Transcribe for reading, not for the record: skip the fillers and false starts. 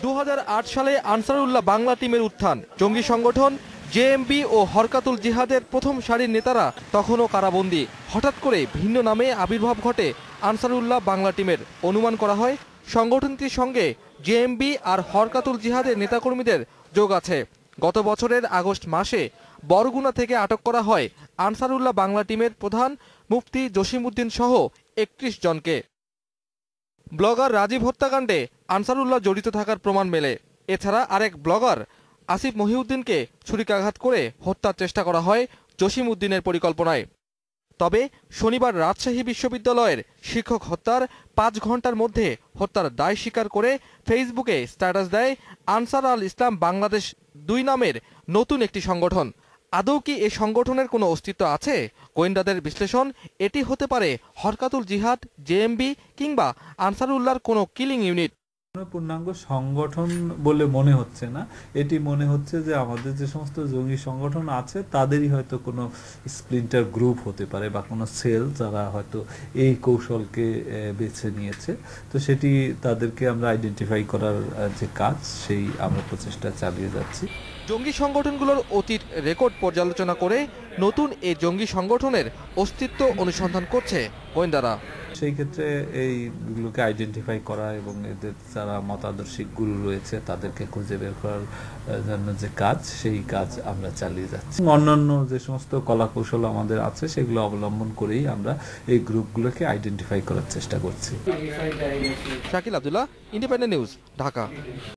2008 সালে আনসারুল্লাহ বাংলা টিমের উত্থান। জঙ্গি সংগঠন জেএমবি ও হরকাতুল জিহাদের প্রথম সারির নেতারা তখনও কারাবন্দী। হঠাৎ করে ভিন্ন নামে আবির্ভাব ঘটে আনসারুল্লাহ বাংলা টিমের। অনুমান করা হয় সংগঠনটির সঙ্গে জেএমবি আর হরকাতুল জিহাদের নেতাকর্মীদের যোগ আছে। গত বছরের আগস্ট মাসে বরগুনা থেকে আটক করা হয় আনসারুল্লাহ বাংলা টিমের প্রধান মুফতি জসিমউদ্দিন সহ 31 জনকে। ব্লগার রাজীব হত্যাকাণ্ডে আনসারুল্লাহ জড়িত থাকার প্রমাণ মেলে। এছাড়া আরেক ব্লগার আসিফ মহিউদ্দিনকে ছুরিকাঘাত করে হত্যার চেষ্টা করা হয় জসিমউদ্দিনের পরিকল্পনায়। তবে শনিবার রাজশাহী বিশ্ববিদ্যালয়ের শিক্ষক হত্যার 5 ঘন্টার মধ্যে হত্যার দায় স্বীকার করে ফেসবুকে স্ট্যাটাস দেয় আনসার আল ইসলাম বাংলাদেশ 2 নামের নতুন একটি সংগঠন। আদৌ কি এই সংগঠনের কোনো অস্তিত্ব আছে? গোয়েন্দাদের বিশ্লেষণ, এটি হতে পারে হরকাতুল জিহাদ, জেএমবি কিংবা আনসারুল্লাহর কোনো কিলিং ইউনিট। পূর্ণাঙ্গ সংগঠন বলে মনে হচ্ছে না। এটি মনে হচ্ছে যে আমাদের যে সমস্ত জঙ্গি সংগঠন আছে তাদেরই হয়তো কোনো স্প্লিন্টার গ্রুপ হতে পারে বা কোনো সেল যারা হয়তো এই কৌশলকে বেছে নিয়েছে। তো সেটি তাদেরকে আমরা আইডেন্টিফাই করার যে কাজ সেই আমরা প্রচেষ্টা চালিয়ে যাচ্ছি। জঙ্গি সংগঠনগুলোর অতীত রেকর্ড পর্যালোচনা করে নতুন এই জঙ্গি সংগঠনের অস্তিত্ব অনুসন্ধান করছে গোয়েন্দারা। সেই ক্ষেত্রে এইগুলোকে আইডেন্টিফাই করা এবং এদের যারা মতাদর্শিক গুরু রয়েছে তাদেরকে খুঁজে বের করার জন্য যে কাজ, সেই কাজ আমরা চালিয়ে যাচ্ছি। অন্যান্য যে সমস্ত কলা কৌশল আমাদের আছে সেগুলো অবলম্বন করেই আমরা এই গ্রুপগুলোকে আইডেন্টিফাই করার চেষ্টা করছি। Shakil Abdullah, independent news, Dhaka.